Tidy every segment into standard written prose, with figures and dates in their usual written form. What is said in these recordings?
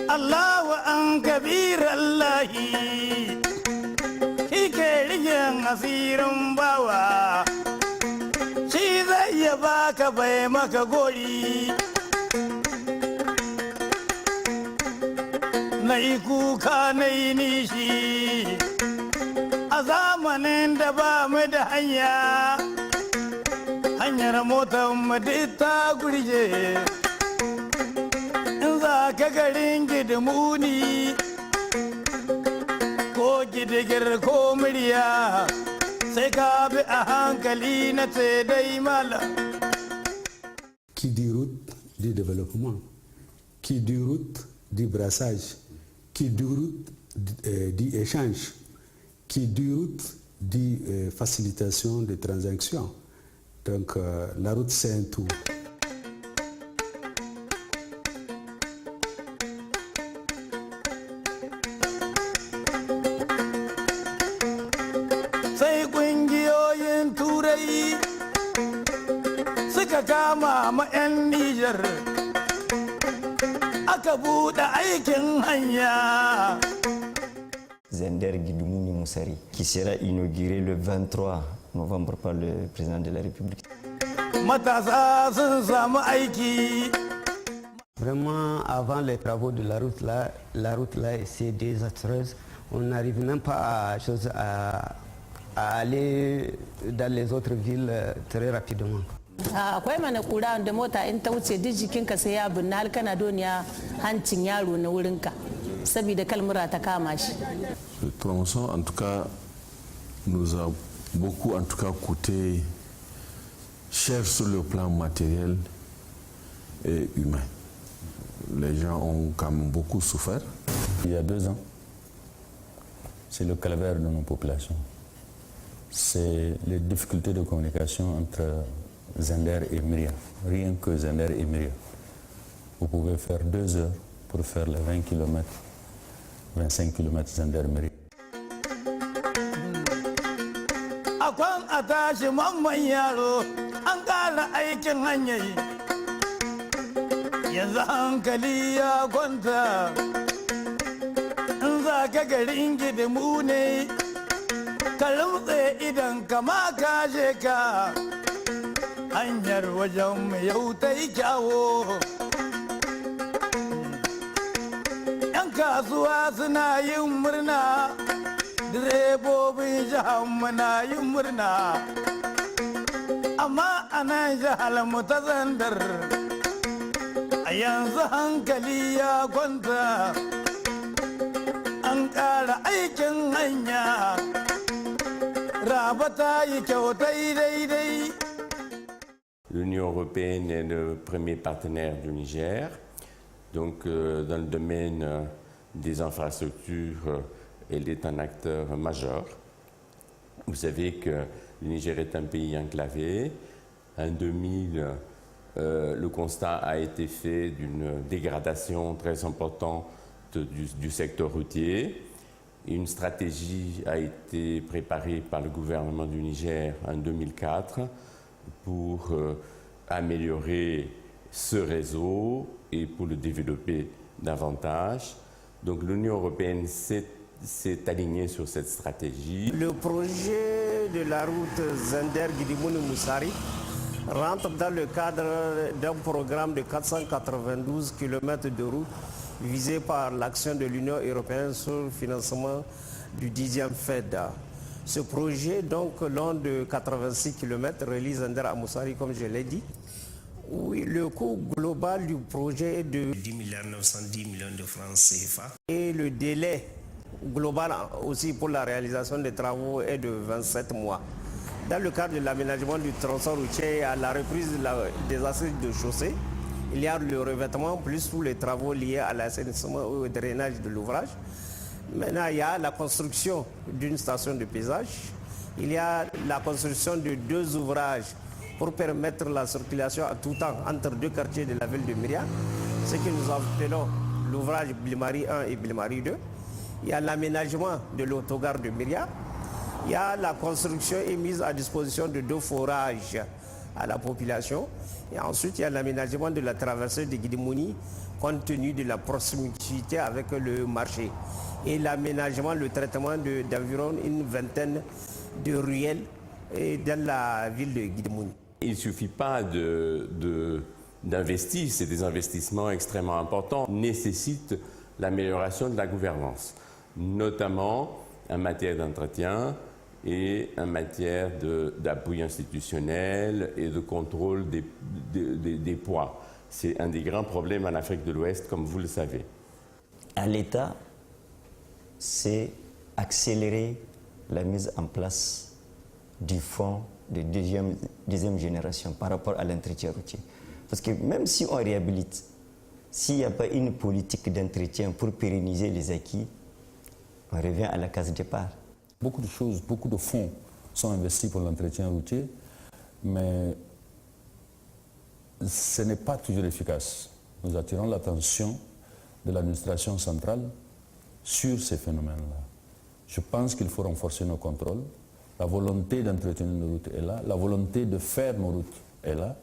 Allahu an kabir Allahi ke rigen asirin bawa shi zai ya baka bai maka gori na yi kuka na yi nishi a zamanin da ba mu da hanyar motar mu ta gurje in za ka garin gidimuni ko gidigir ko murya sai ka bi a hankali na ce dai mala. Qui dit route dit développement, qui dit route dit brassage, qui dit route dit échange, qui dit route dit facilitation des transactions. Donc la route c'est un tout. Suka kama ma 'yan Nijar aka buɗe aikin hanya. Zender Guidoumou Moussari, qui sera inauguré le 23 novembre par le président de la République. Matasa sun samu aiki. Vraiment, avant les travaux de la route là c'est désastreuse. On n'arrive même pas à aller dans les autres villes très rapidement. Akwai mana kura da mota in ta wuce duk jikinka sai ya binna kana doniya hancin yaro na wurinka saboda kalmura ta kama shi. Le tronçon en tout cas nous a beaucoup en tout cas coûté cher sur le plan matériel et humain. Les gens ont quand même beaucoup souffert. Il y a 2 ans, c'est le calvaire de nos populations. C'est les difficultés de communication entre Zender et Myria. Rien que Zender et Myria. Vous pouvez faire 2 heures pour faire les 20 km, 25 km Zender-Myria. Akwan a tashi mamman yaro an ƙara aikin hanyar yanzu hankali ya kwanta in za ka garin gidimu ne ka rumtse idan kama kashe ka hanyar wajen mai yau ta yi kyawo. 'Yan kasuwa suna yin murna direbobin jihar muna yin murna amma a nan jihar mu ta Zandar a yanzu hankali ya kwanta an ƙara aikin hanya rabata yi kyautai daidai. L'Union européenne est le premier partenaire du Niger. Donc, dans le domaine des infrastructures, elle est un acteur majeur. Vous savez que le Niger est un pays enclavé. En 2000, le constat a été fait d'une dégradation très importante du secteur routier. Une stratégie a été préparée par le gouvernement du Niger en 2004 pour améliorer ce réseau et pour le développer davantage. Donc l'Union européenne s'est alignée sur cette stratégie. Le projet de la route Zender-Guidimouni-Moussari rentre dans le cadre d'un programme de 492 km de route visé par l'action de l'Union européenne sur le financement du 10e FED. Ce projet, donc long de 86 km, relie Zender à Moussari, comme je l'ai dit. Oui, le coût global du projet est de 10 910 millions de francs CFA. Et le délai global aussi pour la réalisation des travaux est de 27 mois. Dans le cadre de l'aménagement du tronçon routier à la reprise des assises de chaussée, il y a le revêtement plus tous les travaux liés à l'assainissement ou au drainage de l'ouvrage. Maintenant, il y a la construction d'une station de pesage. Il y a la construction de 2 ouvrages pour permettre la circulation à tout temps entre 2 quartiers de la ville de Myria, ce que nous appelons l'ouvrage Bilmari 1 et Bilmari 2. il y a l'aménagement de l'autogare de Myria, il y a la construction et mise à disposition de 2 forages à la population, et ensuite il y a l'aménagement de la traversée de Guidimouni compte tenu de la proximité avec le marché, et l'aménagement, le traitement d'environ une vingtaine de ruelles dans la ville de Guidimouni. Il ne suffit pas d'investir, c'est des investissements extrêmement importants, nécessitent l'amélioration de la gouvernance, notamment en matière d'entretien et en matière d'appui institutionnel et de contrôle des poids. C'est un des grands problèmes en Afrique de l'Ouest, comme vous le savez. À l'État, c'est accélérer la mise en place du fonds de deuxième génération par rapport à l'entretien routier. Parce que même si on réhabilite, s'il n'y a pas une politique d'entretien pour pérenniser les acquis, on revient à la case départ. Beaucoup de choses, beaucoup de fonds sont investis pour l'entretien routier, mais ce n'est pas toujours efficace. Nous attirons l'attention de l'administration centrale sur ces phénomènes-là. Je pense qu'il faut renforcer nos contrôles. La volonté d'entretenir nos routes est là. La volonté de faire nos routes est là.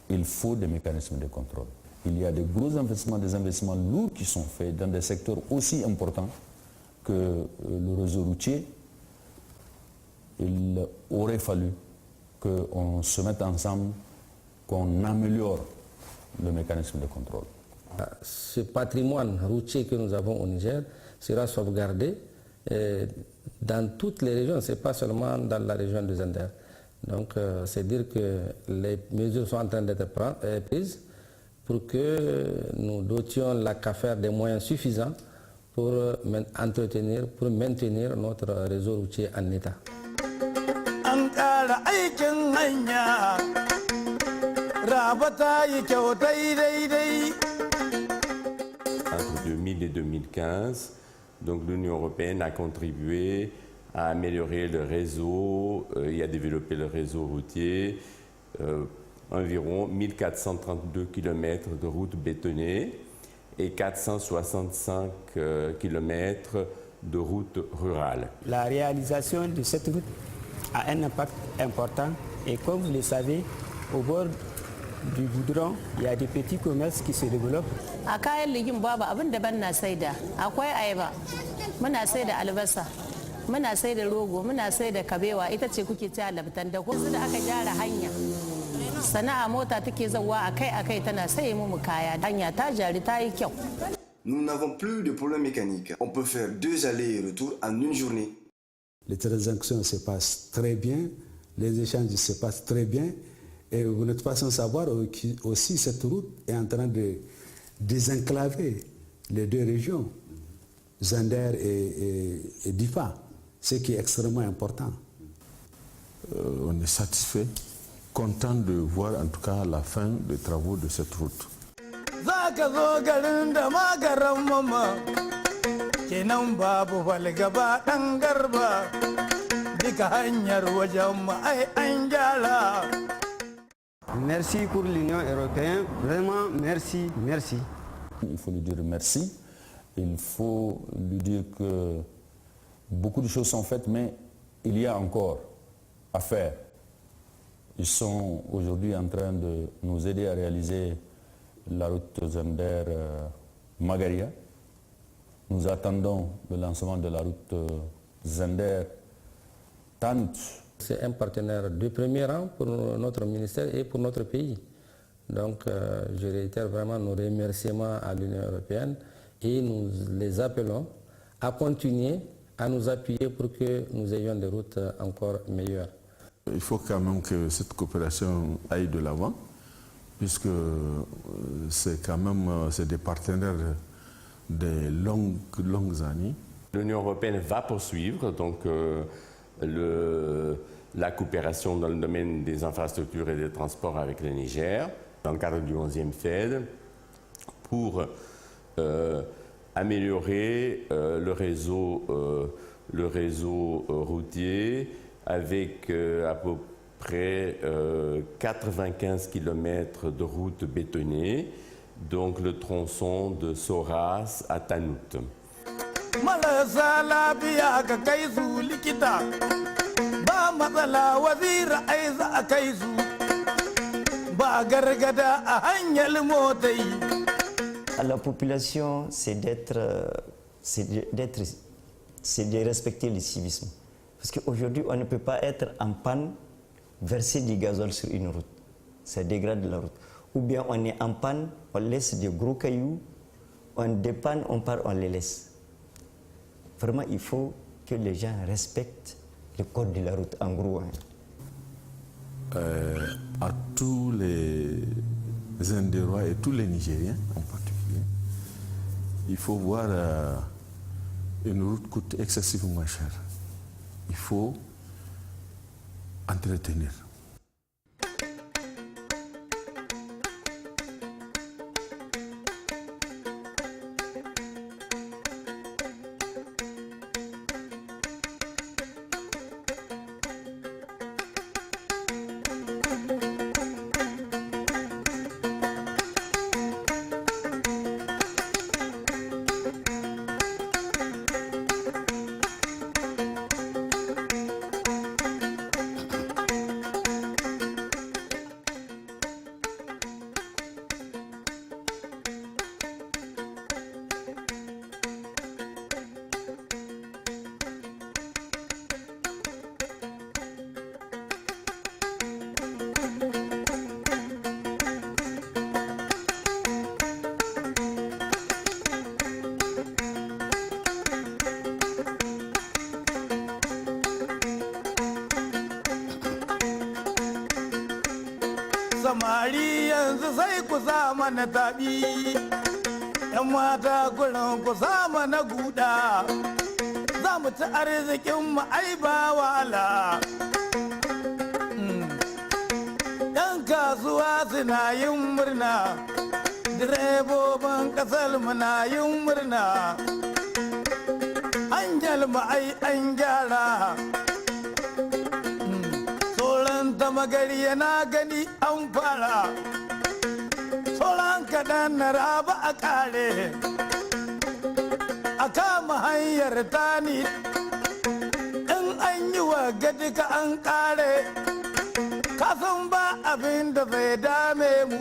Il faut des mécanismes de contrôle. Il y a des gros investissements, des investissements lourds qui sont faits dans des secteurs aussi importants que le réseau routier. Il aurait fallu qu'on se mette ensemble, qu'on améliore le mécanisme de contrôle. Ce patrimoine routier que nous avons au Niger sera sauvegardé dans toutes les régions, ce n'est pas seulement dans la région de Zender. Donc c'est dire que les mesures sont en train d'être prises pour que nous dotions la CAFER des moyens suffisants pour entretenir, pour maintenir notre réseau routier en état. Entre 2000 et 2015, donc l'Union européenne a contribué à améliorer le réseau et à développer le réseau routier, environ 1432 km de routes bétonnées et 465 km de routes rurales. La réalisation de cette route a un impact important et comme vous le savez, au bord du goudron, il y a des petits commerces qui se développent. A kayan ligin babu abin da ban na saida, akwai ayaba, muna saida albasa, muna saida rogo, muna saida kabewa, ita ce kuke ci labtan da kuma da aka gyara hanya. Sana'a mota take zawa akai tana saye mu kaya, hanya ta jari ta yi kyau. Nous n'avons plus de problème mécanique. On peut faire 2 allers et retour en une journée. Les transactions se passent très bien, les échanges se passent très bien. Et vous n'êtes pas sans savoir aussi cette route est en train de désenclaver les 2 régions, Zender et Difa, ce qui est extrêmement important. On est satisfait, content de voir en tout cas la fin des travaux de cette route. Merci pour l'Union européenne, vraiment merci, merci. Il faut lui dire merci, il faut lui dire que beaucoup de choses sont faites, mais il y a encore à faire. Ils sont aujourd'hui en train de nous aider à réaliser la route Zender-Magaria. Nous attendons le lancement de la route Zender-Tanut. C'est un partenaire de premier rang pour notre ministère et pour notre pays. Donc je réitère vraiment nos remerciements à l'Union européenne et nous les appelons à continuer à nous appuyer pour que nous ayons des routes encore meilleures. Il faut quand même que cette coopération aille de l'avant, puisque c'est quand même des partenaires de longues années. L'Union européenne va poursuivre donc, la coopération dans le domaine des infrastructures et des transports avec le Niger, dans le cadre du 11e FED, pour améliorer le réseau routier avec à peu près 95 km de routes bétonnées, donc le tronçon de Soras à Tanout. marasa lafiya ka kai su likita ba matsala wazira ai za a kai su ba gargada a hanyar motai. À la population, c'est de respecter le civisme. Parce qu'aujourd'hui, on ne peut pas être en panne, verser du gazole sur une route. Ça dégrade la route. Ou bien on est en panne, on laisse des gros cailloux, on dépanne, on part, on les laisse. Vraiment, il faut que les gens respectent le code de la route, en gros. À tous les Zendérois et tous les Nigériens en particulier, il faut voir une route coûte excessivement cher. Il faut entretenir. Samari yanzu sai ku sa mana taɓi, ‘yan mata kurin ku sa mana guda, za mu ci arzikin mu ai ba wala. ‘Yan kasuwa suna yin murna, direbobin ƙasar mu na yin murna, hanyar mu ai an gyara. Ta magari yana gani an fara, sauran kaɗan na raba a ƙare, a kama hanyar tani in an yi wa gadika an ƙare, kasan ba abin da zai dame mu.